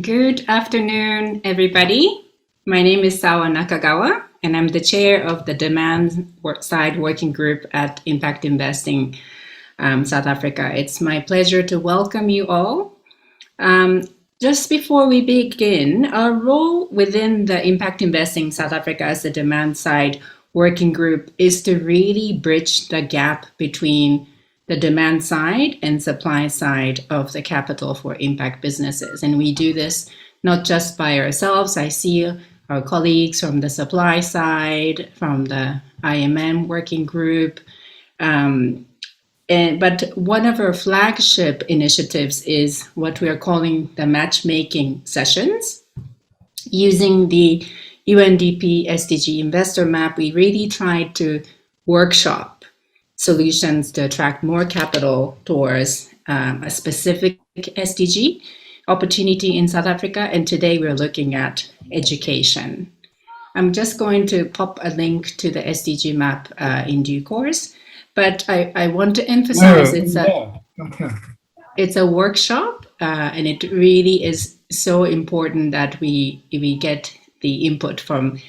Good afternoon, everybody. My name is Sawa Nakagawa, and I'm the chair of the Demand Side Working Group at Impact Investing South Africa. It's my pleasure to welcome you all. Just before we begin, our role within the Impact Investing South Africa as the Demand Side Working Group is to really bridge the gap between the demand side and supply side of the capital for impact businesses. And we do this not just by ourselves. I see our colleagues from the supply side, from the IMM working group. But one of our flagship initiatives is what we are calling the matchmaking sessions. Using the UNDP SDG Investor Map, we really tried to workshop solutions to attract more capital towards a specific SDG opportunity in South Africa. And today we're looking at education. I'm just going to pop a link to the SDG map in due course, but I want to emphasize it's a workshop and it really is so important that we get the input from.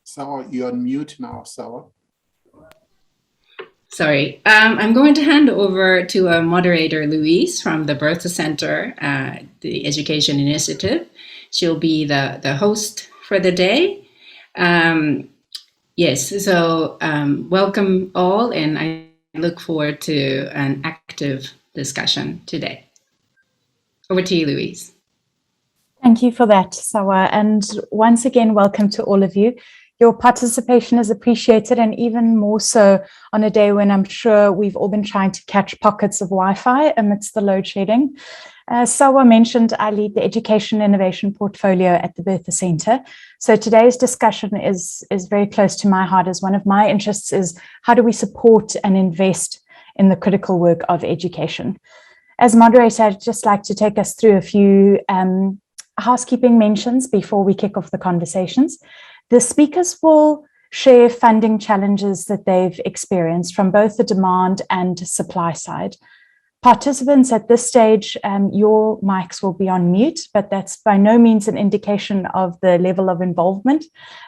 Sawa, you're on mute now, Sawa. Sorry, I'm going to hand over to a moderator, Louise, from the Bertha Center, the Education Initiative. She'll be the host for the day. Yes, so welcome all, and I look forward to an active discussion today. Over to you, Louise. Thank you for that, Sawa, and once again, welcome to all of you. Your participation is appreciated, and even more so on a day when I'm sure we've all been trying to catch pockets of Wi-Fi amidst the load shedding. As Sawa mentioned, I lead the Education Innovation Portfolio at the Bertha Center. So today's discussion is very close to my heart, as one of my interests is how do we support and invest in the critical work of education. As moderator, I'd just like to take us through a few housekeeping mentions before we kick off the conversations. The speakers will share funding challenges that they've experienced from both the demand and supply side. Participants at this stage, your mics will be on mute, but that's by no means an indication of the level of involvement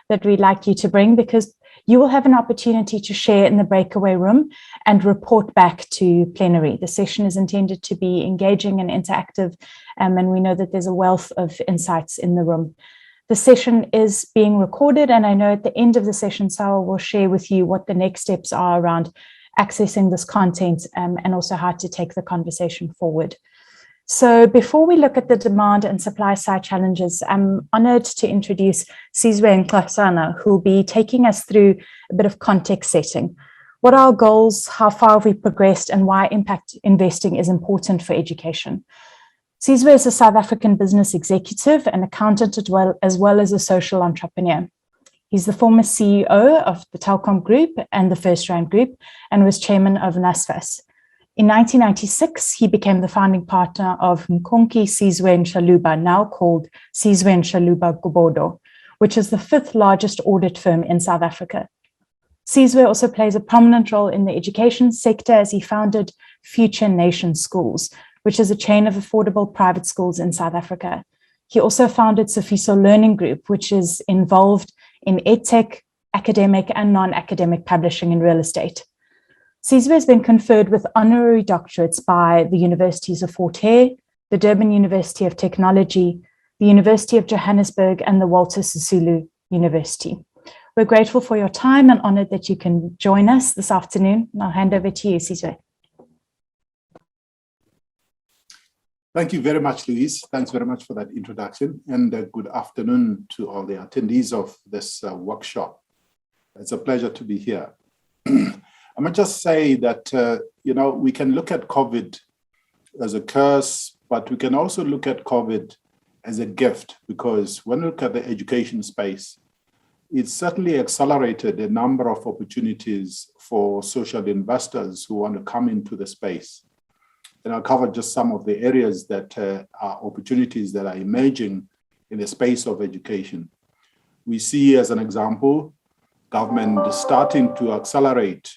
that we'd like you to bring, because you will have an opportunity to share in the breakaway room and report back to plenary. The session is intended to be engaging and interactive, and we know that there's a wealth of insights in the room. The session is being recorded, and I know at the end of the session, Sawa will share with you what the next steps are around accessing this content and also how to take the conversation forward. So before we look at the demand and supply side challenges, I'm honored to introduce Sizwe Nkosana, who will be taking us through a bit of context setting. What are our goals, how far have we progressed, and why impact investing is important for education. Sizwe is a South African business executive and accountant as well as a social entrepreneur. He's the former CEO of the Telkom Group and the First Rand Group, and was chairman of NSFAS. In 1996, he became the founding partner of Nkonki Sizwe Shaluba, now called Sizwe Shaluba Gobodo, which is the 5th largest audit firm in South Africa. Sizwe also plays a prominent role in the education sector as he founded Future Nation Schools, which is a chain of affordable private schools in South Africa. He also founded Sofiso Learning Group, which is involved in edtech, academic and non-academic publishing and real estate. Sizwe has been conferred with honorary doctorates by the Universities of Fort Hare, the Durban University of Technology, the University of Johannesburg, and the Walter Sisulu University. We're grateful for your time and honored that you can join us this afternoon. I'll hand over to you, Sizwe. Thank you very much, Louise. Thanks very much for that introduction, and good afternoon to all the attendees of this workshop. It's a pleasure to be here. I might just say that, we can look at COVID as a curse, but we can also look at COVID as a gift, because when we look at the education space, it certainly accelerated a number of opportunities for social investors who want to come into the space. And I'll cover just some of the areas that are opportunities that are emerging in the space of education. We see, as an example, government starting to accelerate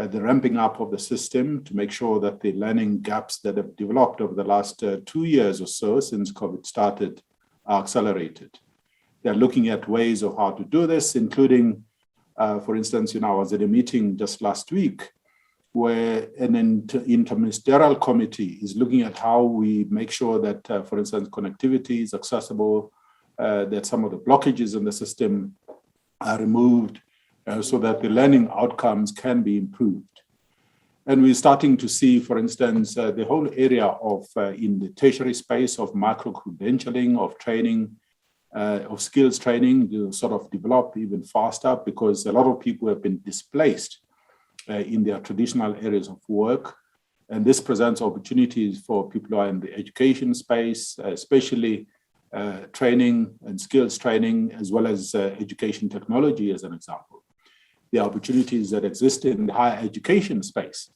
the ramping up of the system to make sure that the learning gaps that have developed over the last 2 years or so since COVID started are accelerated. They're looking at ways of how to do this, including, for instance, I was at a meeting just last week where an interministerial committee is looking at how we make sure that, for instance, connectivity is accessible, that some of the blockages in the system are removed so that the learning outcomes can be improved. And we're starting to see, for instance, the whole area of, in the tertiary space of micro-credentialing, of training, of skills training to sort of develop even faster because a lot of people have been displaced in their traditional areas of work. And this presents opportunities for people who are in the education space, especially training and skills training, as well as education technology as an example. The opportunities that exist in the higher education space.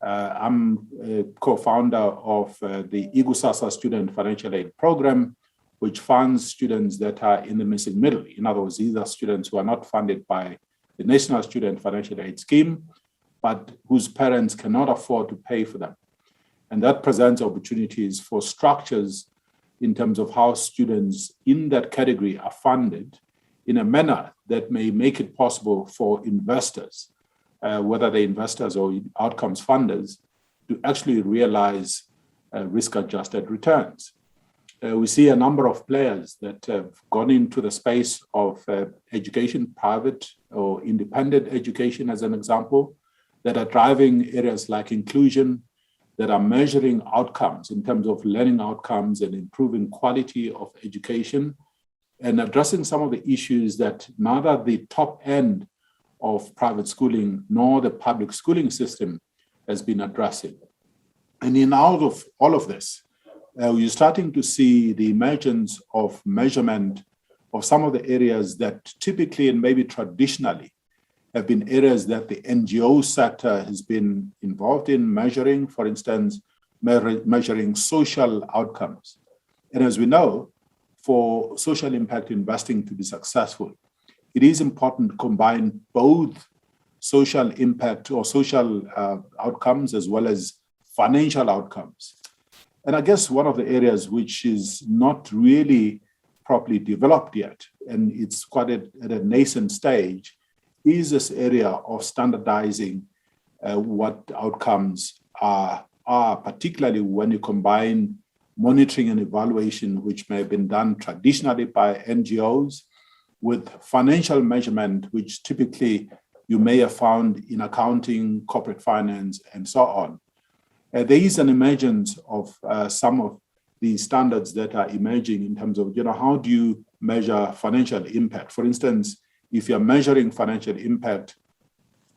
I'm a co-founder of the IGUSASA Student Financial Aid Program, which funds students that are in the missing middle. In other words, these are students who are not funded by the National Student Financial Aid Scheme, but whose parents cannot afford to pay for them. And that presents opportunities for structures in terms of how students in that category are funded in a manner that may make it possible for investors, whether they're investors or outcomes funders, to actually realize risk-adjusted returns. We see a number of players that have gone into the space of education, private or independent education as an example, that are driving areas like inclusion, that are measuring outcomes in terms of learning outcomes and improving quality of education, and addressing some of the issues that neither the top end of private schooling nor the public schooling system has been addressing. And in out of all of this, we're starting to see the emergence of measurement of some of the areas that typically and maybe traditionally have been areas that the NGO sector has been involved in measuring, for instance, measuring social outcomes. And as we know, for social impact investing to be successful, it is important to combine both social impact or social outcomes as well as financial outcomes. And I guess one of the areas which is not really properly developed yet, and it's quite at a nascent stage, is this area of standardizing what outcomes are, particularly when you combine monitoring and evaluation, which may have been done traditionally by NGOs, with financial measurement, which typically you may have found in accounting, corporate finance, and so on. There is an emergence of some of the standards that are emerging in terms of, how do you measure financial impact? For instance, if you're measuring financial impact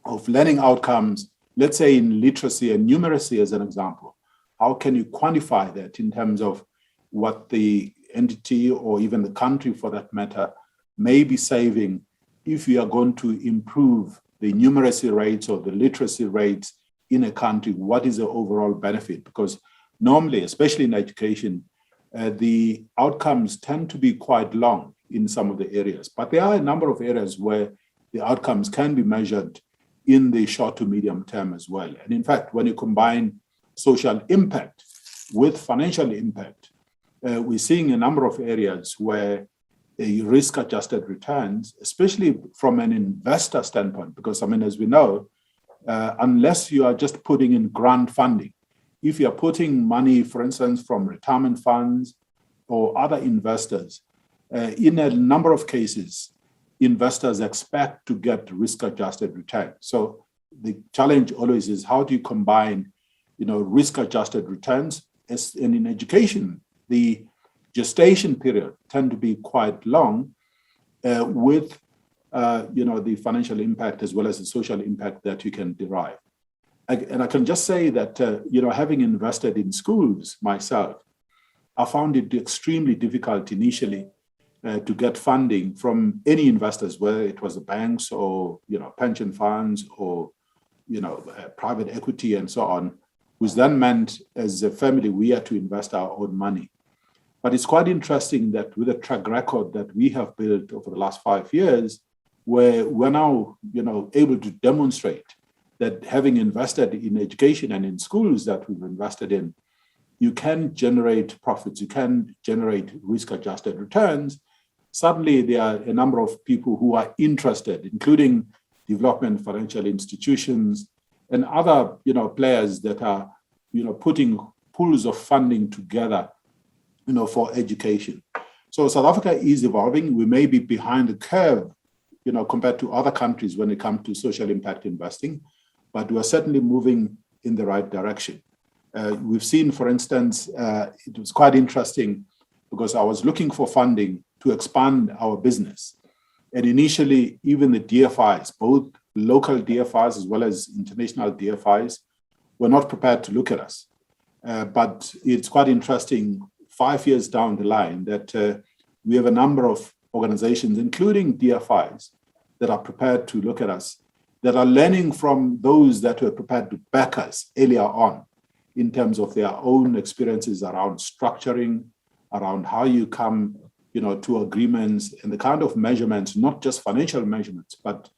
of learning outcomes, let's say in literacy and numeracy as an example, how can you quantify that in terms of what the entity or even the country for that matter may be saving if you are going to improve the numeracy rates or the literacy rates in a country? What is the overall benefit? Because normally, especially in education, the outcomes tend to be quite long in some of the areas, but there are a number of areas where the outcomes can be measured in the short to medium term as well. And in fact, when you combine social impact with financial impact, we're seeing a number of areas where a risk-adjusted returns, especially from an investor standpoint, because as we know, unless you are just putting in grant funding, if you're putting money, for instance, from retirement funds or other investors, in a number of cases, investors expect to get risk-adjusted return. So the challenge always is how do you combine, risk-adjusted returns? And in education, the gestation period tend to be quite long with, the financial impact as well as the social impact that you can derive. And I can just say that, having invested in schools myself, I found it extremely difficult initially to get funding from any investors, whether it was the banks or, pension funds or, private equity and so on, which then meant as a family, we had to invest our own money. But it's quite interesting that with the track record that we have built over the last 5 years, where we're now, able to demonstrate that having invested in education and in schools that we've invested in, you can generate profits, you can generate risk-adjusted returns. Suddenly, there are a number of people who are interested, including development financial institutions and other, players that are, putting pools of funding together, for education. So South Africa is evolving. We may be behind the curve, compared to other countries when it comes to social impact investing, but we are certainly moving in the right direction. We've seen, for instance, it was quite interesting because I was looking for funding to expand our business. And initially, even the DFIs, both local DFIs as well as international DFIs, were not prepared to look at us. But it's quite interesting, 5 years down the line, that we have a number of organizations, including DFIs, that are prepared to look at us, that are learning from those that were prepared to back us earlier on in terms of their own experiences around structuring, around how you come, to agreements and the kind of measurements, not just financial measurements, but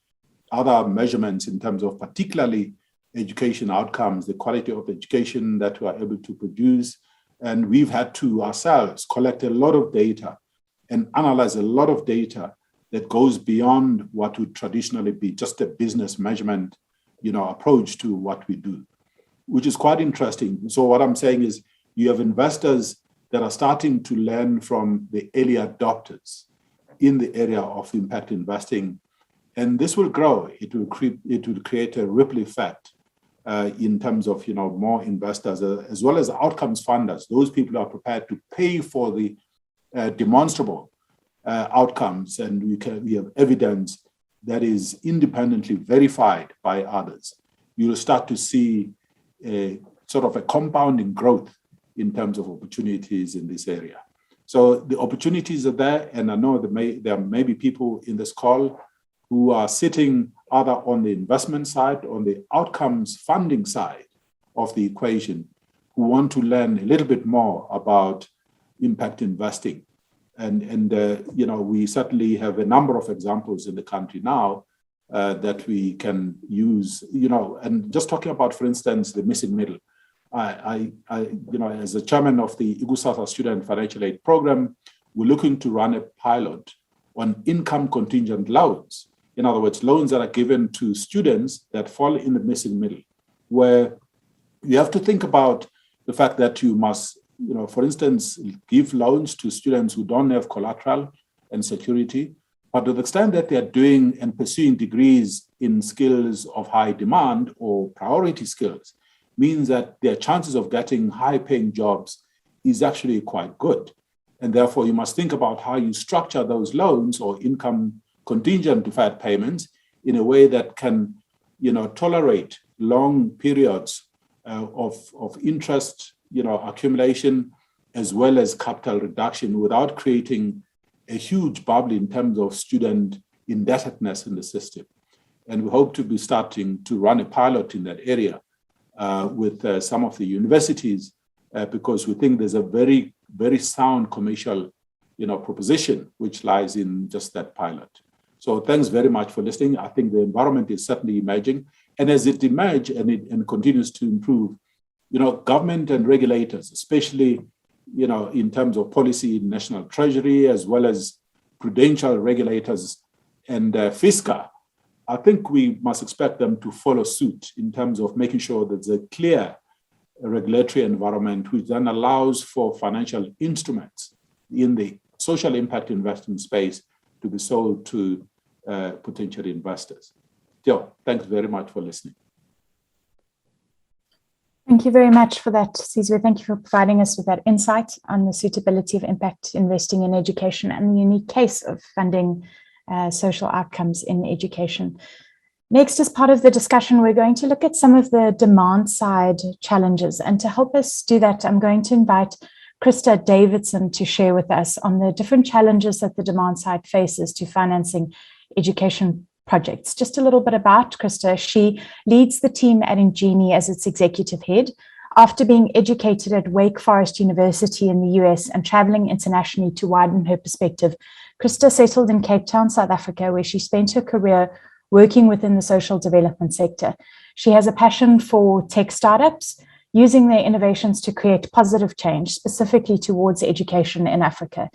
other measurements in terms of particularly education outcomes, the quality of education that we are able to produce. And we've had to ourselves collect a lot of data and analyze a lot of data that goes beyond what would traditionally be just a business measurement, approach to what we do, which is quite interesting. So what I'm saying is you have investors that are starting to learn from the early adopters in the area of impact investing. And this will grow. It will create a ripple effect in terms of, more investors, as well as outcomes funders. Those people are prepared to pay for the demonstrable outcomes, and we have evidence that is independently verified by others. You will start to see a sort of a compounding growth in terms of opportunities in this area. So the opportunities are there, and I know there may be people in this call who are sitting either on the investment side, on the outcomes funding side of the equation, who want to learn a little bit more about impact investing. And we certainly have a number of examples in the country now that we can use, and just talking about, for instance, the missing middle. I as the chairman of the IGUSASA Student Financial Aid Program, we're looking to run a pilot on income contingent loans. In other words, loans that are given to students that fall in the missing middle, where you have to think about the fact that you must, for instance, give loans to students who don't have collateral and security, but to the extent that they are doing and pursuing degrees in skills of high demand or priority skills, means that their chances of getting high-paying jobs is actually quite good. And therefore, you must think about how you structure those loans or income contingent deferred payments in a way that can, tolerate long periods of interest, accumulation, as well as capital reduction without creating a huge bubble in terms of student indebtedness in the system. And we hope to be starting to run a pilot in that area with some of the universities because we think there's a very, very sound commercial, proposition which lies in just that pilot. So thanks very much for listening. I think the environment is certainly emerging, and as it emerges and continues to improve, government and regulators, especially, in terms of policy, national treasury, as well as prudential regulators and FISCA, I think we must expect them to follow suit in terms of making sure that there's a clear regulatory environment which then allows for financial instruments in the social impact investing space to be sold to potential investors. Joe, thanks very much for listening. Thank you very much for that, Sizwe. Thank you for providing us with that insight on the suitability of impact investing in education and the unique case of funding social outcomes in education. Next, as part of the discussion, we're going to look at some of the demand side challenges. And to help us do that, I'm going to invite Krista Davidson to share with us on the different challenges that the demand side faces to financing education projects. Just a little bit about Krista. She leads the team at Ingenie as its executive head. After being educated at Wake Forest University in the US and traveling internationally to widen her perspective, Krista settled in Cape Town, South Africa, where she spent her career working within the social development sector. She has a passion for tech startups, using their innovations to create positive change, specifically towards education in Africa.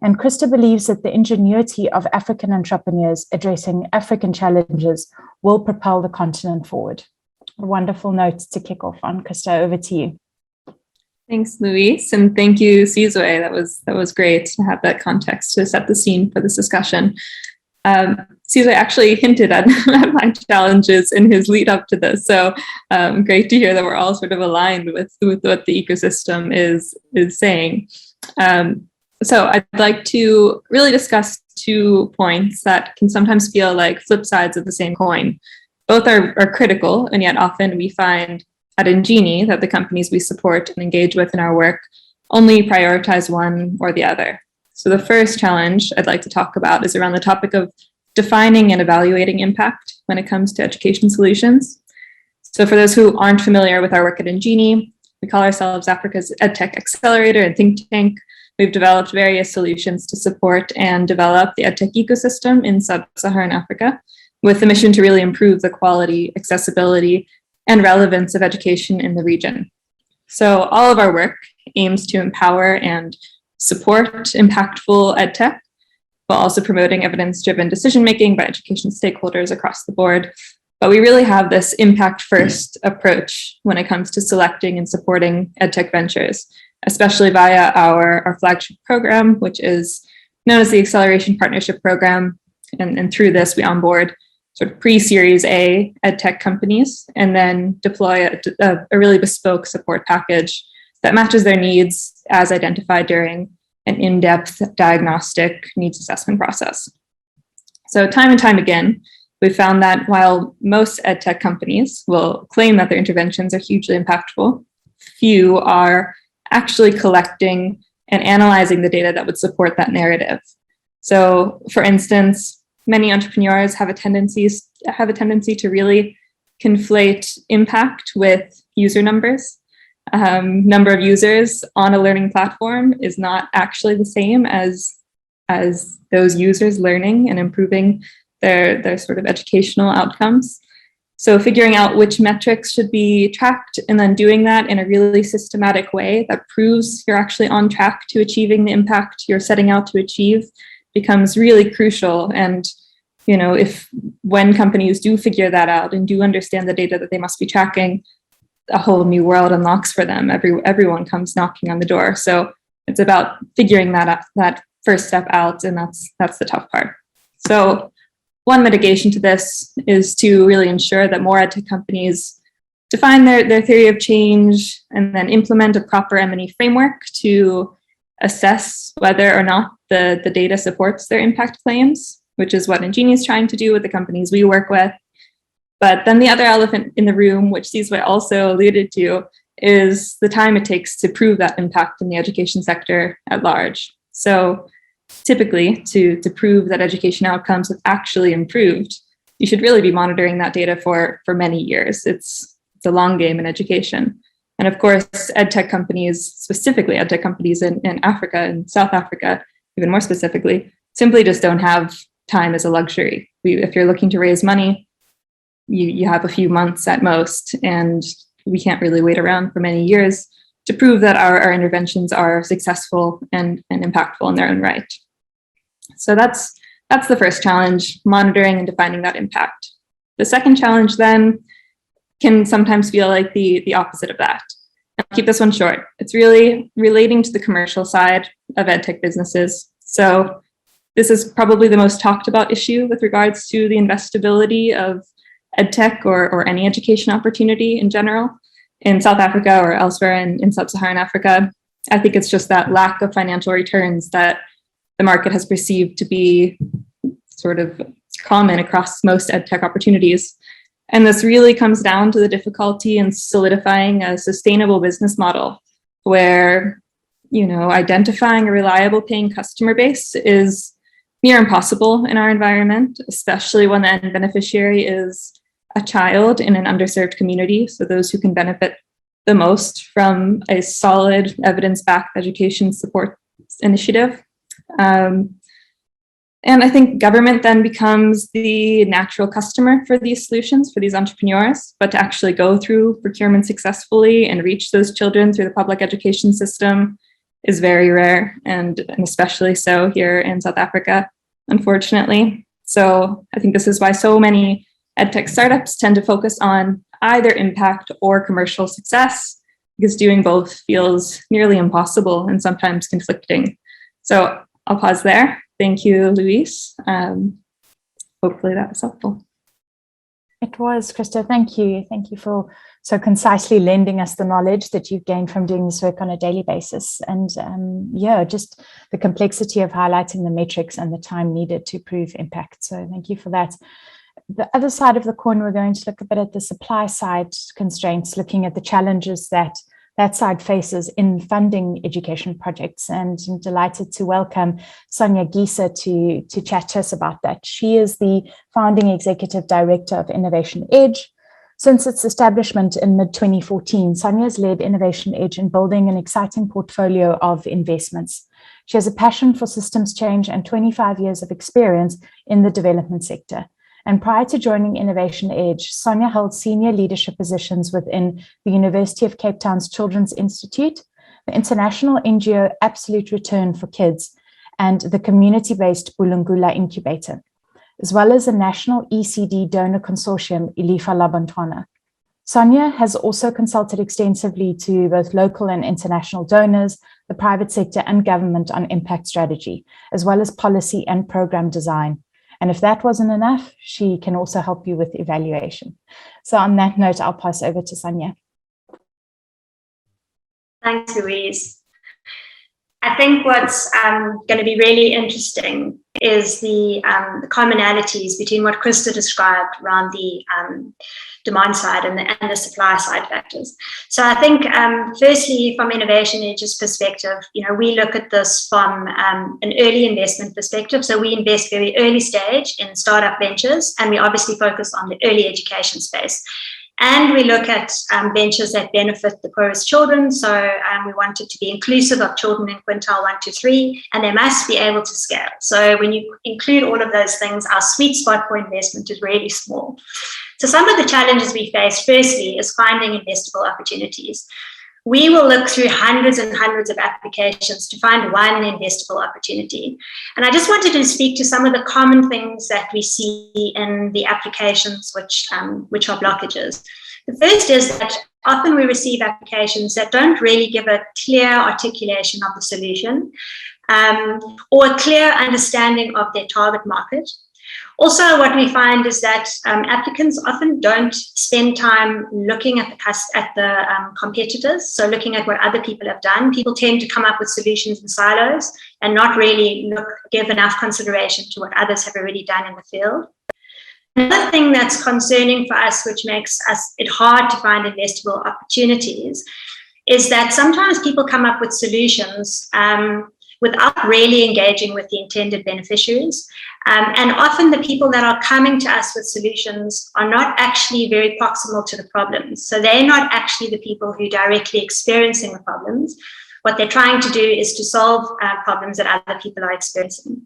And Krista believes that the ingenuity of African entrepreneurs addressing African challenges will propel the continent forward. A wonderful note to kick off on. Krista, over to you. Thanks, Louise, and thank you, Sizwe. That was great to have that context to set the scene for this discussion. Sizwe actually hinted at my challenges in his lead up to this, so great to hear that we're all sort of aligned with what the ecosystem is saying. So I'd like to really discuss 2 points that can sometimes feel like flip sides of the same coin. Both are critical, and yet often we find at Ingenie that the companies we support and engage with in our work only prioritize one or the other. So the first challenge I'd like to talk about is around the topic of defining and evaluating impact when it comes to education solutions. So for those who aren't familiar with our work at Ingenie, we call ourselves Africa's EdTech Accelerator and Think Tank. We've developed various solutions to support and develop the EdTech ecosystem in sub-Saharan Africa, with the mission to really improve the quality, accessibility, and relevance of education in the region. So all of our work aims to empower and support impactful EdTech, while also promoting evidence-driven decision-making by education stakeholders across the board. But we really have this impact-first approach when it comes to selecting and supporting EdTech ventures, especially via our flagship program, which is known as the Acceleration Partnership Program. And through this, we onboard sort of pre-Series A EdTech companies and then deploy a really bespoke support package that matches their needs as identified during an in-depth diagnostic needs assessment process. So time and time again, we've found that while most EdTech companies will claim that their interventions are hugely impactful, few are actually collecting and analyzing the data that would support that narrative. So for instance, many entrepreneurs have a tendency to really conflate impact with user numbers. Number of users on a learning platform is not actually the same as those users learning and improving their sort of educational outcomes. So figuring out which metrics should be tracked and then doing that in a really systematic way that proves you're actually on track to achieving the impact you're setting out to achieve becomes really crucial. And when companies do figure that out and do understand the data that they must be tracking, a whole new world unlocks for them. Everyone comes knocking on the door. So it's about figuring that first step out, and that's the tough part. So one mitigation to this is to really ensure that more EdTech companies define their theory of change and then implement a proper M&E framework to assess whether or not the data supports their impact claims, which is what Ingenie is trying to do with the companies we work with. But then the other elephant in the room, which Sizwe also alluded to, is the time it takes to prove that impact in the education sector at large. So typically, to prove that education outcomes have actually improved, you should really be monitoring that data for many years. It's a long game in education. And of course, EdTech companies, specifically EdTech companies in Africa and South Africa, even more specifically, simply just don't have time as a luxury. If you're looking to raise money, you have a few months at most, and we can't really wait around for many years to prove that our interventions are successful and impactful in their own right. So that's the first challenge, monitoring and defining that impact. The second challenge then can sometimes feel like the opposite of that. And I'll keep this one short. It's really relating to the commercial side of EdTech businesses. So this is probably the most talked about issue with regards to the investability of EdTech or any education opportunity in general in South Africa or elsewhere in sub-Saharan Africa. I think it's just that lack of financial returns that the market has perceived to be sort of common across most EdTech opportunities. And this really comes down to the difficulty in solidifying a sustainable business model where, identifying a reliable paying customer base is near impossible in our environment, especially when the end beneficiary is a child in an underserved community. So those who can benefit the most from a solid evidence-backed education support initiative. And I think government then becomes the natural customer for these solutions, for these entrepreneurs, but to actually go through procurement successfully and reach those children through the public education system is very rare, and especially so here in South Africa, unfortunately. So I think this is why so many edtech startups tend to focus on either impact or commercial success, because doing both feels nearly impossible and sometimes conflicting. So I'll pause there. Thank you, Louise. Hopefully that was helpful. It was, Krista. Thank you. Thank you for so concisely lending us the knowledge that you've gained from doing this work on a daily basis. And yeah, just the complexity of highlighting the metrics and the time needed to prove impact. So thank you for that. The other side of the coin, we're going to look a bit at the supply side constraints, looking at the challenges that side faces in funding education projects. And I'm delighted to welcome Sonia Gieser to chat to us about that. She is the founding executive director of Innovation Edge. Since its establishment in mid-2014, Sonia has led Innovation Edge in building an exciting portfolio of investments. She has a passion for systems change and 25 years of experience in the development sector. And prior to joining Innovation Edge, Sonia held senior leadership positions within the University of Cape Town's Children's Institute, the international NGO Absolute Return for Kids, and the community-based Bulungula Incubator, as well as the national ECD donor consortium, Ilifa Labantwana. Sonia has also consulted extensively to both local and international donors, the private sector and government on impact strategy, as well as policy and program design. And if that wasn't enough, she can also help you with evaluation. So on that note, I'll pass over to Sonia. Thanks, Louise. I think what's going to be really interesting is the commonalities between what Krista described around the demand side and the supply side factors. So I think, firstly, from Innovation Edge's perspective, we look at this from an early investment perspective. So we invest very early stage in startup ventures, and we obviously focus on the early education space. And we look at ventures that benefit the poorest children. So we want it to be inclusive of children in quintile 1 to 3, and they must be able to scale. So when you include all of those things, our sweet spot for investment is really small. So some of the challenges we face, firstly, is finding investable opportunities. We will look through hundreds and hundreds of applications to find one investable opportunity. And I just wanted to speak to some of the common things that we see in the applications which are blockages. The first is that often we receive applications that don't really give a clear articulation of the solution or a clear understanding of their target market. Also, what we find is that applicants often don't spend time looking at the competitors, so looking at what other people have done. People tend to come up with solutions in silos and not really give enough consideration to what others have already done in the field. Another thing that's concerning for us, which makes it hard to find investable opportunities, is that sometimes people come up with solutions without really engaging with the intended beneficiaries. And often the people that are coming to us with solutions are not actually very proximal to the problems. So they're not actually the people who are directly experiencing the problems. What they're trying to do is to solve problems that other people are experiencing.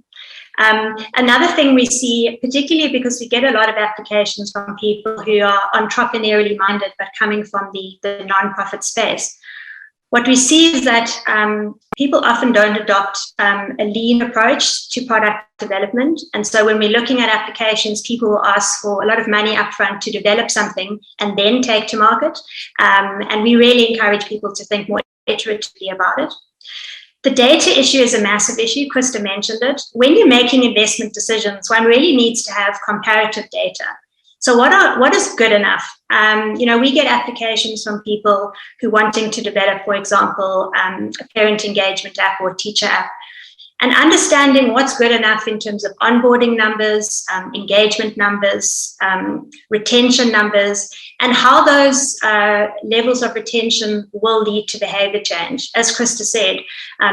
Another thing we see, particularly because we get a lot of applications from people who are entrepreneurially minded, but coming from the nonprofit space, what we see is that people often don't adopt a lean approach to product development. And so when we're looking at applications, people will ask for a lot of money upfront to develop something and then take to market. And we really encourage people to think more iteratively about it. The data issue is a massive issue. Krista mentioned it. When you're making investment decisions, one really needs to have comparative data. So what is good enough? We get applications from people who wanting to develop, for example, a parent engagement app or teacher app, and understanding what's good enough in terms of onboarding numbers, engagement numbers, retention numbers, and how those levels of retention will lead to behavior change. As Krista said,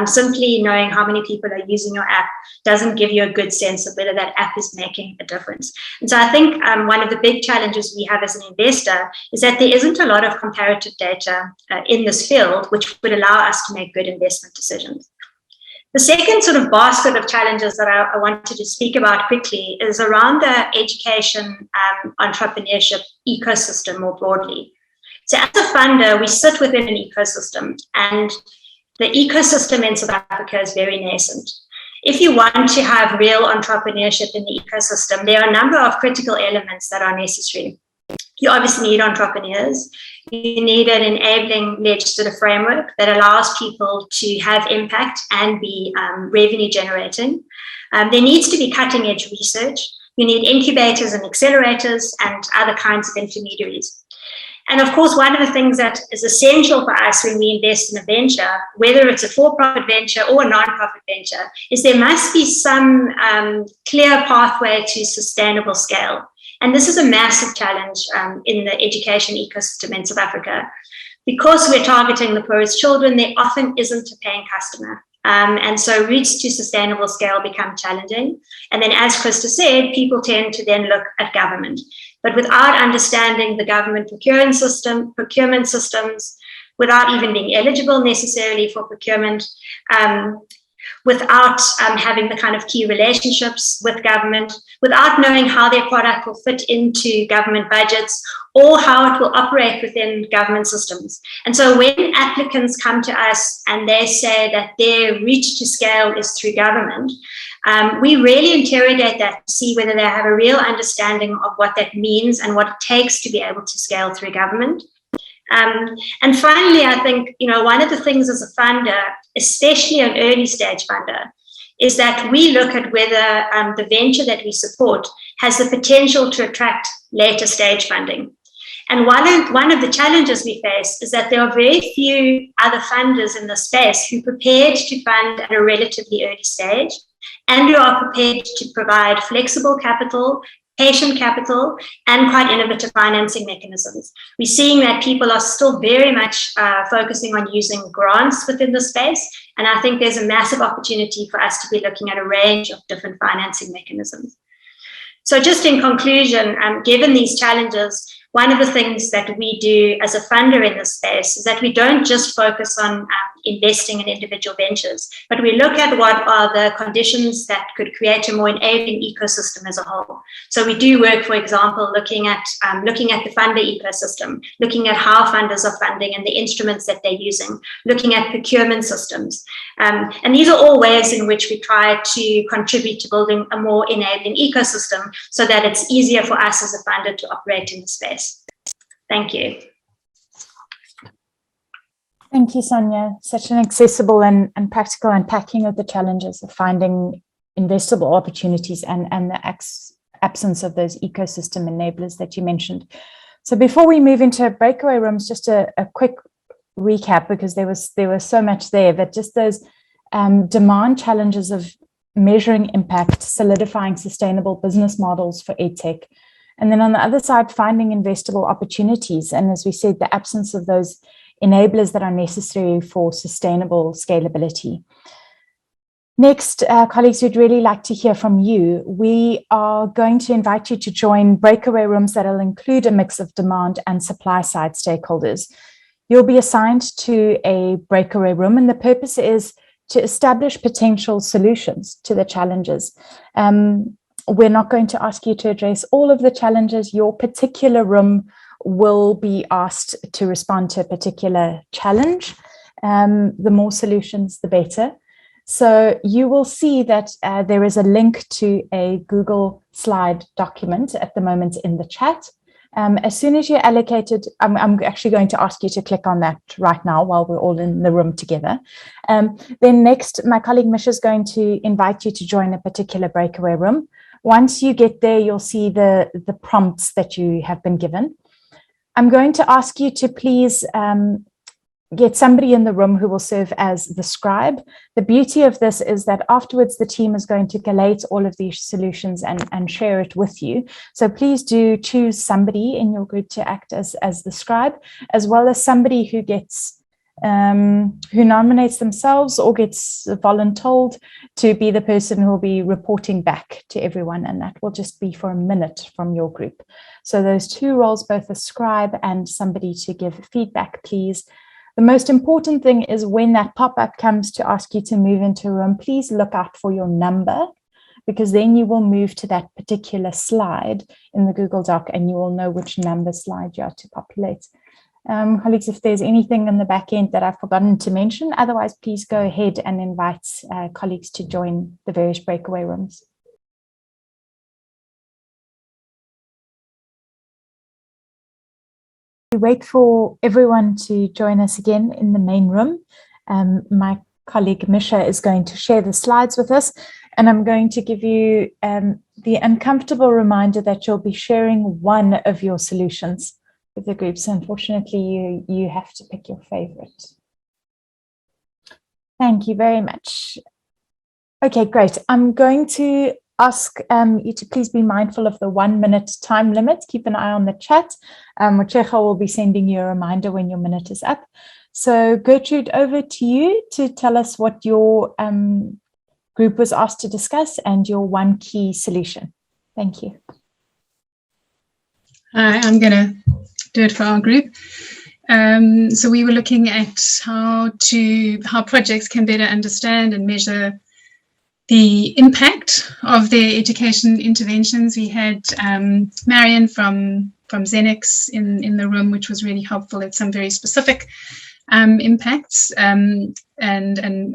simply knowing how many people are using your app doesn't give you a good sense of whether that app is making a difference. And so I think one of the big challenges we have as an investor is that there isn't a lot of comparative data in this field, which would allow us to make good investment decisions. The second sort of basket of challenges that I wanted to speak about quickly is around the education entrepreneurship ecosystem more broadly. So as a funder, we sit within an ecosystem, and the ecosystem in South Africa is very nascent. If you want to have real entrepreneurship in the ecosystem, there are a number of critical elements that are necessary. You obviously need entrepreneurs. You need an enabling legislative framework that allows people to have impact and be revenue generating. There needs to be cutting edge research. You need incubators and accelerators and other kinds of intermediaries. And of course, one of the things that is essential for us when we invest in a venture, whether it's a for-profit venture or a non-profit venture, is there must be some clear pathway to sustainable scale. And this is a massive challenge in the education ecosystem in South Africa. Because we're targeting the poorest children, there often isn't a paying customer. And so routes to sustainable scale become challenging. And then, as Krista said, people tend to then look at government. But without understanding the government procurement systems, without even being eligible necessarily for procurement, without having the kind of key relationships with government, without knowing how their product will fit into government budgets or how it will operate within government systems. And so when applicants come to us and they say that their reach to scale is through government, we really interrogate that to see whether they have a real understanding of what that means and what it takes to be able to scale through government. And finally, I think, one of the things as a funder, especially an early stage funder, is that we look at whether the venture that we support has the potential to attract later stage funding. And one of the challenges we face is that there are very few other funders in the space who are prepared to fund at a relatively early stage and who are prepared to provide flexible capital, patient capital, and quite innovative financing mechanisms. We're seeing that people are still very much focusing on using grants within the space, and I think there's a massive opportunity for us to be looking at a range of different financing mechanisms. So just in conclusion, given these challenges, one of the things that we do as a funder in this space is that we don't just focus on investing in individual ventures, but we look at what are the conditions that could create a more enabling ecosystem as a whole. So we do work, for example, looking at the funder ecosystem, looking at how funders are funding and the instruments that they're using, looking at procurement systems. And these are all ways in which we try to contribute to building a more enabling ecosystem so that it's easier for us as a funder to operate in the space. Thank you. Thank you, Sonia. Such an accessible and practical unpacking of the challenges of finding investable opportunities and the absence of those ecosystem enablers that you mentioned. So before we move into breakaway rooms, just a quick recap, because there was so much there, but just those demand challenges of measuring impact, solidifying sustainable business models for EdTech, and then on the other side, finding investable opportunities. And as we said, the absence of those enablers that are necessary for sustainable scalability. Next, colleagues, we'd really like to hear from you. We are going to invite you to join breakaway rooms that will include a mix of demand and supply side stakeholders. You'll be assigned to a breakaway room, and the purpose is to establish potential solutions to the challenges. We're not going to ask you to address all of the challenges. Your particular room will be asked to respond to a particular challenge. The more solutions, the better. So you will see that there is a link to a Google slide document at the moment in the chat. As soon as you're allocated, I'm actually going to ask you to click on that right now while we're all in the room together. Then next, my colleague Misha is going to invite you to join a particular breakaway room. Once you get there, you'll see the prompts that you have been given. I'm going to ask you to please get somebody in the room who will serve as the scribe. The beauty of this is that afterwards the team is going to collate all of these solutions and share it with you. So please do choose somebody in your group to act as the scribe, as well as somebody who gets who nominates themselves or gets voluntold to be the person who will be reporting back to everyone, and that will just be for a minute from your group. So those two roles, both a scribe and somebody to give feedback, please The most important thing is when that pop-up comes to ask you to move into a room, please look out for your number, because then you will move to that particular slide in the Google Doc and you will know which number slide you are to populate. Colleagues, if there's anything in the back end that I've forgotten to mention, otherwise please go ahead and invite colleagues to join the various breakaway rooms. We wait for everyone to join us again in the main room. My colleague Misha is going to share the slides with us, and I'm going to give you the uncomfortable reminder that you'll be sharing one of your solutions with the group. So unfortunately, you have to pick your favorite. Thank you very much. Okay, great. I'm going to ask you to please be mindful of the 1 minute time limit. Keep an eye on the chat. Mochecha will be sending you a reminder when your minute is up. So Gertrude, over to you to tell us what your group was asked to discuss and your one key solution. Thank you. Hi, I'm going to do it for our group. So we were looking at how projects can better understand and measure the impact of their education interventions. We had Marion from Xenex in the room, which was really helpful at some very specific impacts and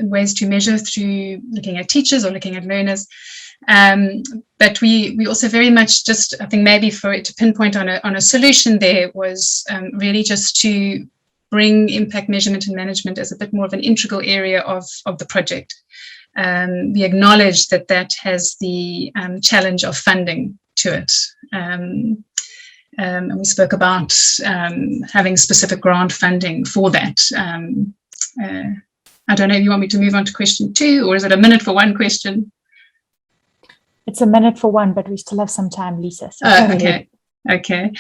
ways to measure through looking at teachers or looking at learners. But we also very much just, I think maybe for it to pinpoint on a solution there was really just to bring impact measurement and management as a bit more of an integral area of the project. We acknowledge that has the challenge of funding to it. And we spoke about having specific grant funding for that. I don't know if you want me to move on to question 2, or is it a minute for one question? It's a minute for one, but we still have some time, Lisa. So okay.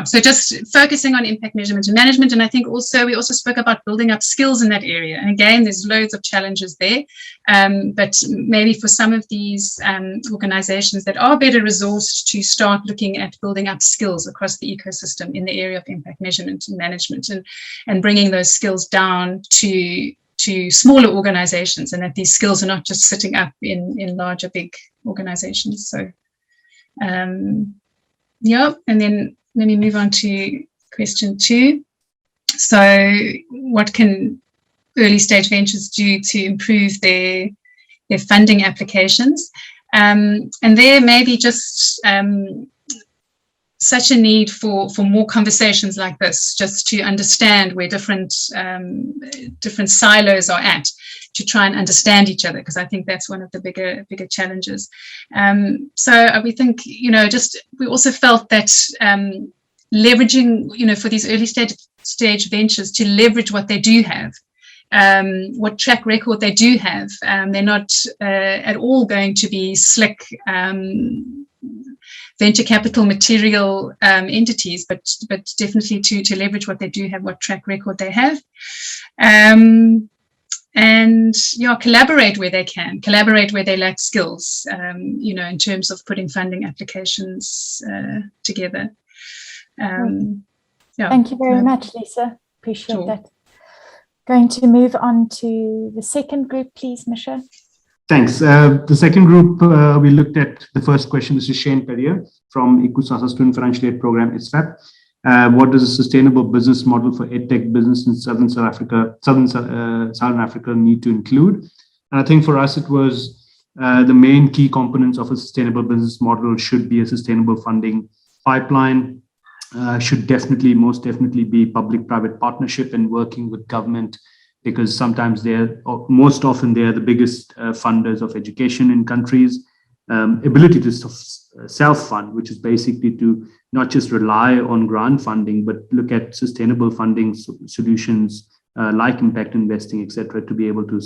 So just focusing on impact measurement and management. And I think we also spoke about building up skills in that area. And again, there's loads of challenges there. But maybe for some of these organizations that are better resourced to start looking at building up skills across the ecosystem in the area of impact measurement and management, and bringing those skills down to smaller organizations, and that these skills are not just sitting up in larger, big organizations. So, and then let me move on to question 2. So what can early stage ventures do to improve their funding applications? And there may be just such a need for more conversations like this, just to understand where different silos are at, to try and understand each other, because I think that's one of the bigger challenges. So we think, we also felt that leveraging, for these early stage ventures, to leverage what they do have, what track record they do have. They're not at all going to be slick venture capital material entities, but definitely to leverage what they do have, what track record they have. And collaborate where they can, collaborate where they lack skills, in terms of putting funding applications together. Thank you very much, Lisa. Appreciate that. Going to move on to the second group, please, Misha. Thanks. The second group, we looked at the first question. This is Shane Perrier from ICUSASA Student Financial Aid Program, ISFAP. What does a sustainable business model for EdTech business in Southern Africa need to include? And I think for us, it was the main key components of a sustainable business model should be a sustainable funding pipeline, should most definitely be public-private partnership and working with government, because sometimes most often they're the biggest funders of education in countries. Ability to self-fund, which is basically to not just rely on grant funding, but look at sustainable funding solutions like impact investing, etc., to be able to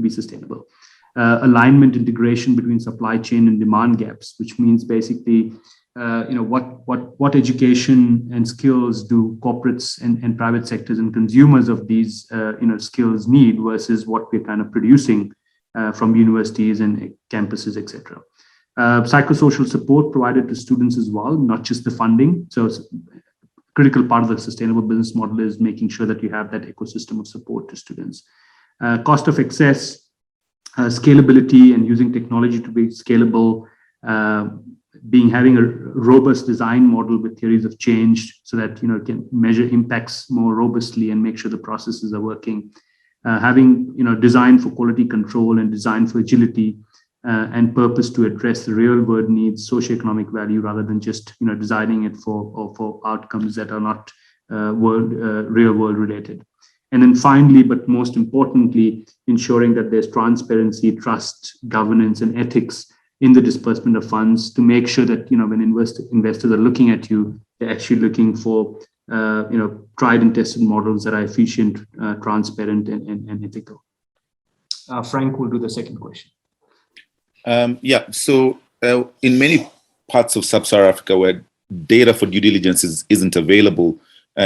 be sustainable. Alignment, integration between supply chain and demand gaps, which means basically, what education and skills do corporates and private sectors and consumers of these skills need versus what we're kind of producing from universities and campuses, etc. Psychosocial support provided to students as well, not just the funding. So critical part of the sustainable business model is making sure that you have that ecosystem of support to students. Cost of access, scalability, and using technology to be scalable, having a robust design model with theories of change so that it can measure impacts more robustly and make sure the processes are working. Having design for quality control and design for agility and purpose to address the real world needs, socioeconomic value, rather than just designing it for outcomes that are not real world related. And then finally, but most importantly, ensuring that there's transparency, trust, governance, and ethics in the disbursement of funds to make sure that when investors are looking at you, they're actually looking for tried and tested models that are efficient, transparent, and ethical. Frank will do the second question. So in many parts of sub-Saharan Africa where data for due diligence isn't available,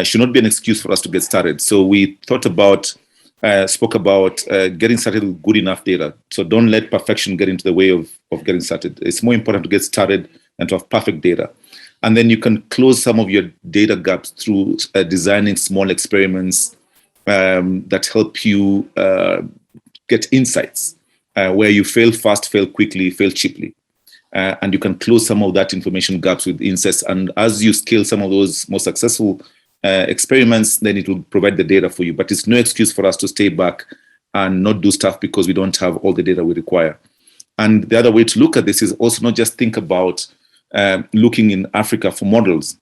should not be an excuse for us to get started. So we spoke about getting started with good enough data. So don't let perfection get into the way of getting started. It's more important to get started and to have perfect data. And then you can close some of your data gaps through designing small experiments that help you get insights where you fail fast, fail quickly, fail cheaply. And you can close some of that information gaps with insights. And as you scale some of those more successful experiments, then it will provide the data for you. But it's no excuse for us to stay back and not do stuff because we don't have all the data we require. And the other way to look at this is also not just think about looking in Africa for models.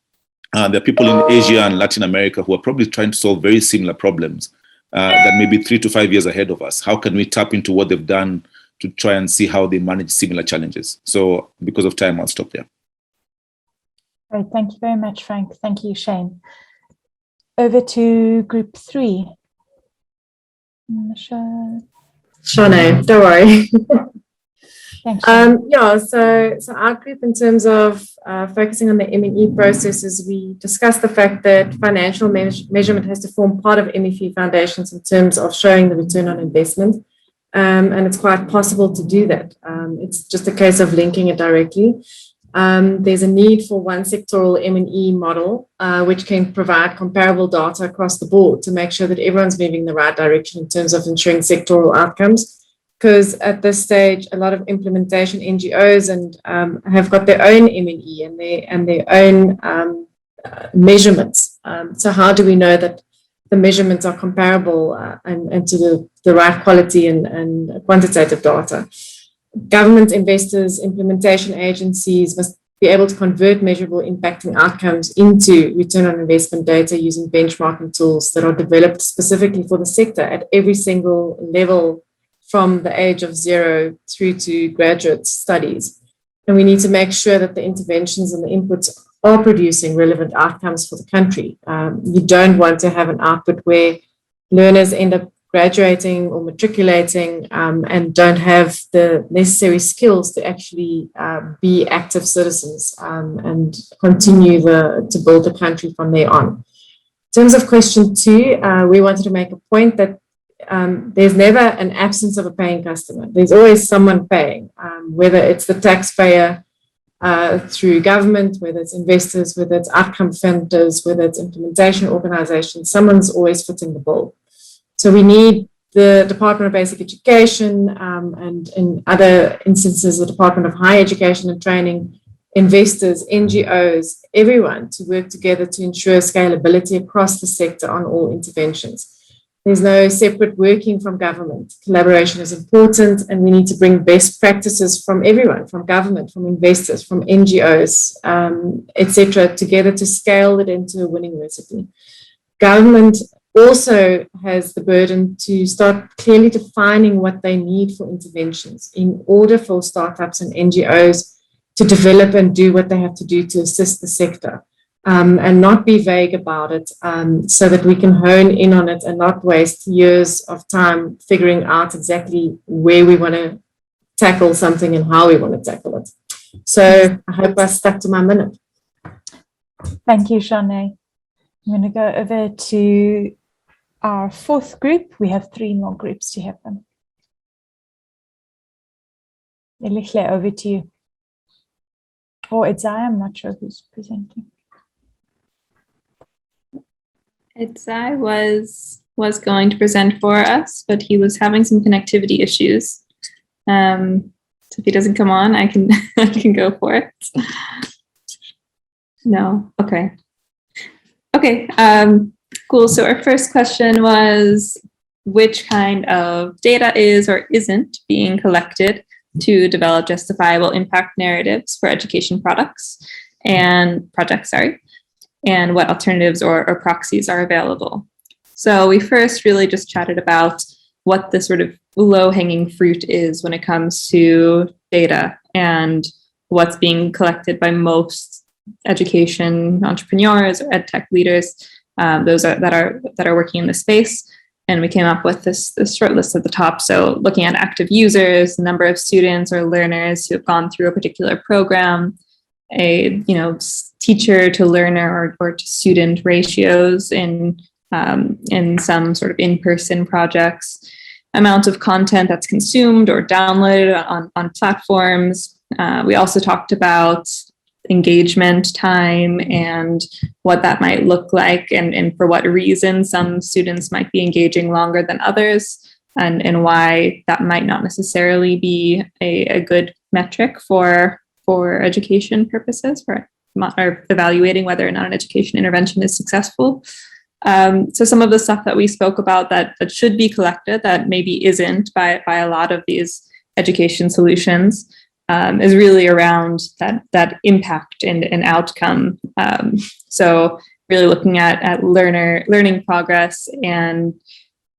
There are people in Asia and Latin America who are probably trying to solve very similar problems that may be 3 to 5 years ahead of us. How can we tap into what they've done to try and see how they manage similar challenges? So because of time, I'll stop there. Great. Thank you very much, Frank. Thank you, Shane. Over to group 3. Shane, don't worry. Thanks. So our group, in terms of focusing on the M&E processes, we discussed the fact that financial measurement has to form part of MEFI foundations in terms of showing the return on investment. And it's quite possible to do that. It's just a case of linking it directly. There's a need for one sectoral M&E model, which can provide comparable data across the board to make sure that everyone's moving in the right direction in terms of ensuring sectoral outcomes. Because at this stage, a lot of implementation NGOs have got their own M&E and their own measurements. So how do we know that the measurements are comparable and to the right quality and quantitative data? Government, investors, implementation agencies must be able to convert measurable impacting outcomes into return on investment data using benchmarking tools that are developed specifically for the sector at every single level, from the age of 0 through to graduate studies. And we need to make sure that the interventions and the inputs are producing relevant outcomes for the country. You don't want to have an output where learners end up graduating or matriculating and don't have the necessary skills to actually be active citizens and continue to build the country from there on. In terms of question 2, we wanted to make a point that there's never an absence of a paying customer. There's always someone paying, whether it's the taxpayer through government, whether it's investors, whether it's outcome funders, whether it's implementation organizations, someone's always footing the bill. So we need the Department of Basic Education and in other instances, the Department of Higher Education and Training, investors, NGOs, everyone to work together to ensure scalability across the sector on all interventions. There's no separate working from government. Collaboration is important, and we need to bring best practices from everyone, from government, from investors, from NGOs, etc., together to scale it into a winning recipe. Government also has the burden to start clearly defining what they need for interventions in order for startups and NGOs to develop and do what they have to do to assist the sector. And not be vague about it so that we can hone in on it and not waste years of time figuring out exactly where we want to tackle something and how we want to tackle it. So I hope I stuck to my minute. Thank you, Shane. I'm going to go over to our 4th group. We have 3 more groups to happen. Elichle, over to you. Or Isaiah, I'm not sure who's presenting. Itzai was going to present for us, but he was having some connectivity issues. So if he doesn't come on, I can I can go for it. No, okay. Okay, cool. So our first question was, which kind of data is or isn't being collected to develop justifiable impact narratives for education projects, and what alternatives or proxies are available. So we first really just chatted about what the sort of low-hanging fruit is when it comes to data and what's being collected by most education entrepreneurs or ed tech leaders, those that are working in the space. And we came up with this short list at the top. So looking at active users, the number of students or learners who have gone through a particular program, a teacher to learner or to student ratios in some sort of in-person projects, amount of content that's consumed or downloaded on platforms. We also talked about engagement time and what that might look like, and for what reason some students might be engaging longer than others, and why that might not necessarily be a good metric for education purposes, for evaluating whether or not an education intervention is successful. So some of the stuff that we spoke about that should be collected that maybe isn't by a lot of these education solutions is really around that impact and outcome. So really looking at learning progress and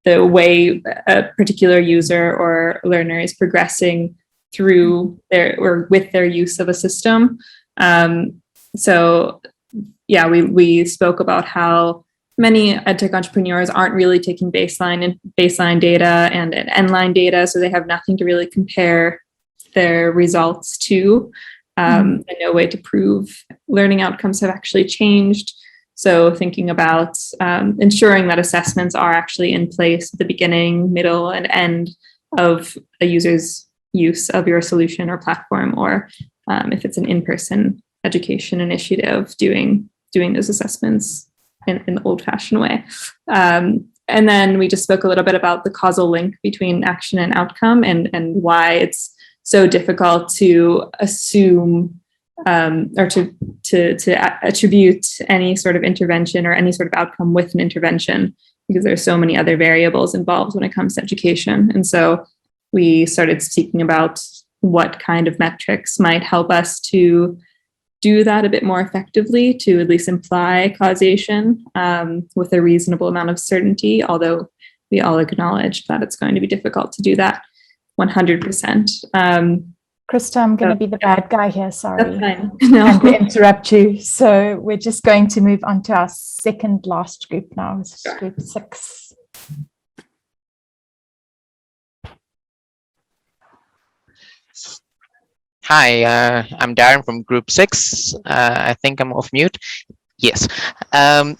the way a particular user or learner is progressing through with their use of a system. So yeah, we spoke about how many edtech entrepreneurs aren't really taking baseline data and endline data, so they have nothing to really compare their results to, and no way to prove learning outcomes have actually changed. So thinking about ensuring that assessments are actually in place at the beginning, middle, and end of a user's use of your solution or platform, or if it's an in-person education initiative, doing those assessments in the old-fashioned way. And then we just spoke a little bit about the causal link between action and outcome, and why it's so difficult to assume or to attribute any sort of intervention or any sort of outcome with an intervention, because there's so many other variables involved when it comes to education. And so we started speaking about what kind of metrics might help us to do that a bit more effectively, to at least imply causation with a reasonable amount of certainty, although we all acknowledge that it's going to be difficult to do that 100%. Krista, I'm going to be the bad guy here, sorry. That's fine. No. And to interrupt you. So we're just going to move on to our second last group now, which is group 6. Hi, I'm Darren from Group 6. I think I'm off mute. Yes.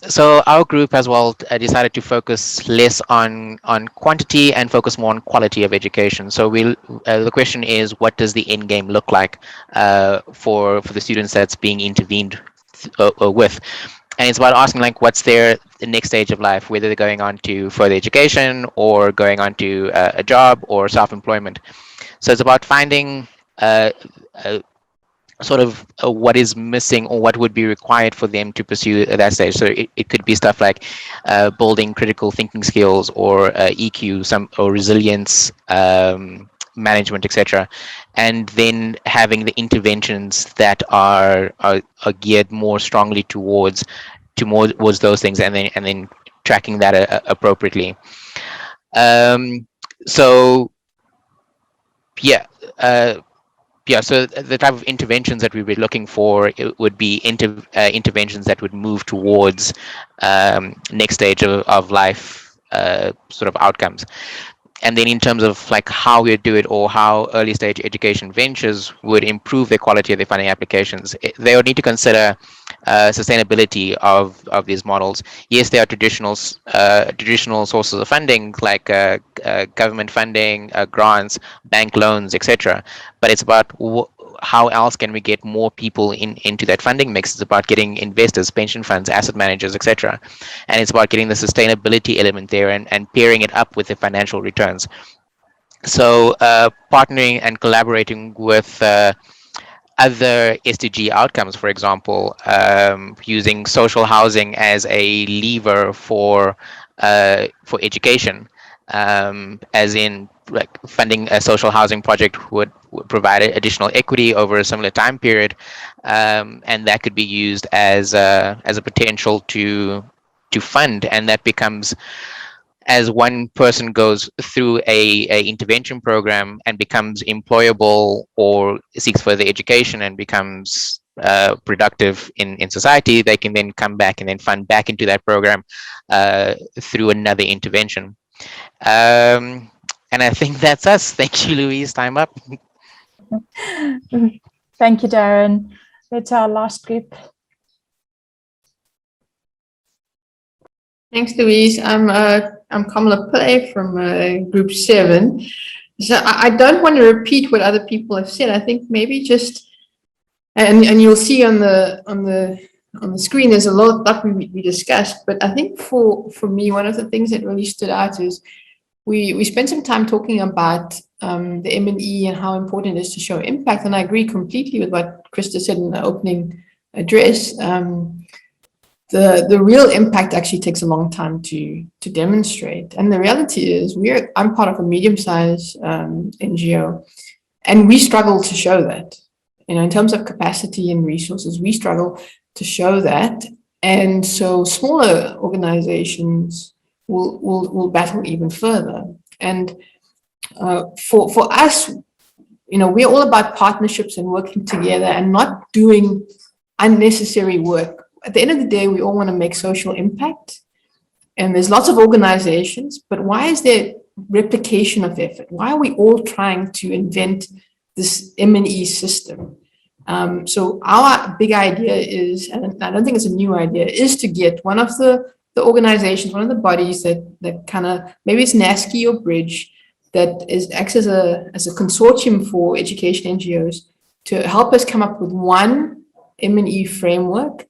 So our group as well decided to focus less on quantity and focus more on quality of education. So the question is, what does the end game look like for the students that's being intervened with? And it's about asking, like, what's the next stage of life, whether they're going on to further education or going on to a job or self-employment. So it's about finding sort of what is missing or what would be required for them to pursue at that stage. So it could be stuff like building critical thinking skills, or EQ, or resilience, management, etc. And then having the interventions that are geared more strongly towards those things, and then tracking that appropriately. So yeah. So the type of interventions that we were looking for, it would be interventions that would move towards next stage of life sort of outcomes. And then in terms of like how we do it, or how early stage education ventures would improve the quality of their funding applications, they would need to consider sustainability of these models. Yes, there are traditional sources of funding, like government funding, grants, bank loans, etc. But it's about how else can we get more people into that funding mix? It's about getting investors, pension funds, asset managers, etc. And it's about getting the sustainability element there and pairing it up with the financial returns. So partnering and collaborating with other SDG outcomes, for example, using social housing as a lever for education, as in like funding a social housing project would provide additional equity over a similar time period, and that could be used as a potential to fund, and that becomes, as one person goes through a intervention program and becomes employable or seeks further education and becomes productive in society, they can then come back and then fund back into that program through another intervention. And I think that's us. Thank you, Louise. Time up. Thank you, Darren. That's our last group. Thanks, Louise. I'm Kamala Pillay from Group 7. So I don't want to repeat what other people have said. I think maybe just, and you'll see on the screen, there's a lot that we discussed. But I think for me, one of the things that really stood out is we spent some time talking about the M&E and how important it is to show impact. And I agree completely with what Krista said in the opening address. The real impact actually takes a long time to demonstrate. And the reality is I'm part of a medium-sized NGO, and we struggle to show that. In terms of capacity and resources, we struggle to show that. And so smaller organizations will battle even further. And for us, we're all about partnerships and working together and not doing unnecessary work. At the end of the day, we all want to make social impact, and there's lots of organizations, but why is there replication of effort? Why are we all trying to invent this M&E system? So our big idea is, and I don't think it's a new idea, is to get one of the organizations, one of the bodies that kind of, maybe it's NASCI or Bridge, that acts as a consortium for education NGOs to help us come up with one M&E framework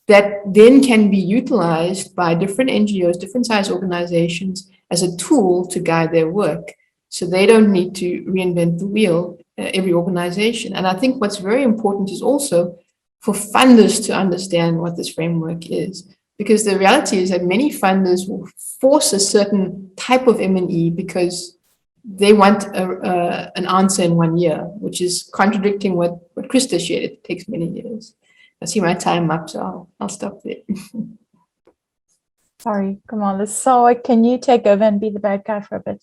that then can be utilized by different NGOs, different size organizations as a tool to guide their work. So they don't need to reinvent the wheel, every organization. And I think what's very important is also for funders to understand what this framework is. Because the reality is that many funders will force a certain type of M&E because they want an answer in 1 year, which is contradicting what Krista shared. It takes many years. I see my time up, so I'll stop there. Sorry, Kamala. So can you take over and be the bad guy for a bit?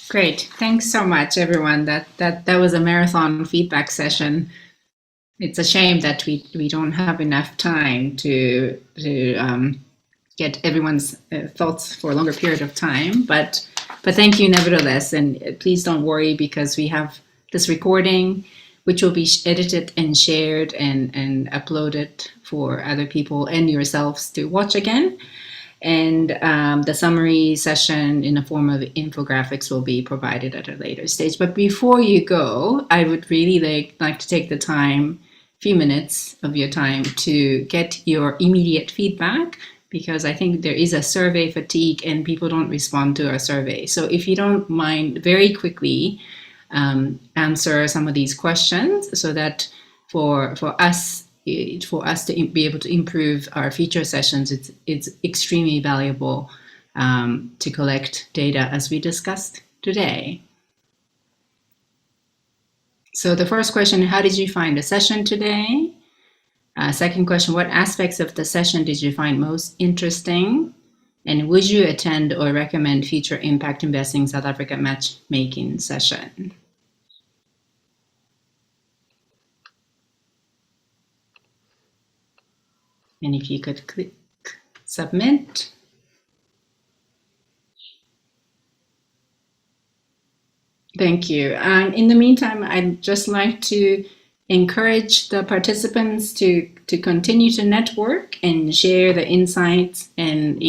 Great. Thanks so much, everyone. That was a marathon feedback session. It's a shame that we don't have enough time to get everyone's thoughts for a longer period of time, but thank you nevertheless. And please don't worry, because we have this recording, which will be edited and shared and uploaded for other people and yourselves to watch again. And the summary session in the form of infographics will be provided at a later stage. But before you go, I would really like to take the time, few minutes of your time, to get your immediate feedback, because I think there is a survey fatigue and people don't respond to our survey. So if you don't mind, very quickly answer some of these questions, so that for us to be able to improve our future sessions, it's extremely valuable to collect data as we discussed today. So the first question, how did you find the session today? Second question, what aspects of the session did you find most interesting? And would you attend or recommend future Impact Investing South Africa matchmaking session? And if you could click submit. Thank you. In the meantime, I'd just like to encourage the participants to continue to network and share the insights. And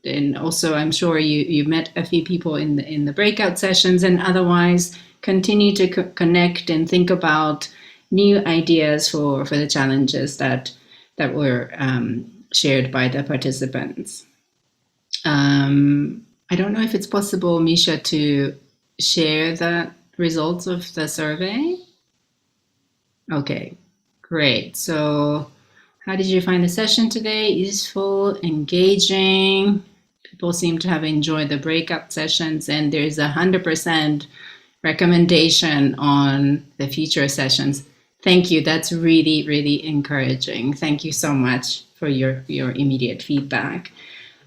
and also I'm sure you met a few people in the breakout sessions, and otherwise continue to connect and think about new ideas for the challenges that were shared by the participants. I don't know if it's possible, Misha, to share the results of the survey. Okay, great. So how did you find the session today? Useful, engaging? People seem to have enjoyed the breakout sessions, and there's 100% recommendation on the future sessions. Thank you. That's really, really encouraging. Thank you so much for your immediate feedback.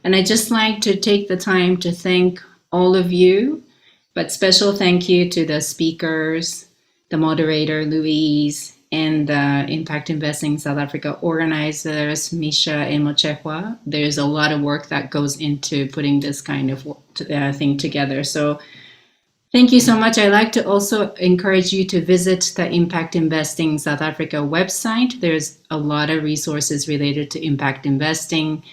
And I'd just like to take the time to thank all of you, but special thank you to the speakers, the moderator, Louise, and the Impact Investing South Africa organizers, Misha and Mochehwa. There's a lot of work that goes into putting this kind of thing together. So thank you so much. I'd like to also encourage you to visit the Impact Investing South Africa website. There's a lot of resources related to impact investing,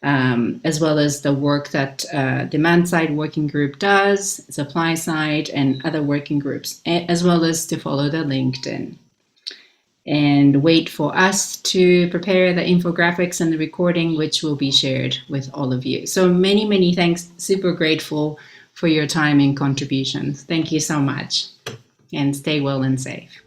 as well as the work that demand side working group does, supply side, and other working groups, as well as to follow the LinkedIn. And wait for us to prepare the infographics and the recording, which will be shared with all of you. So many, many thanks. Super grateful for your time and contributions. Thank you so much, and stay well and safe.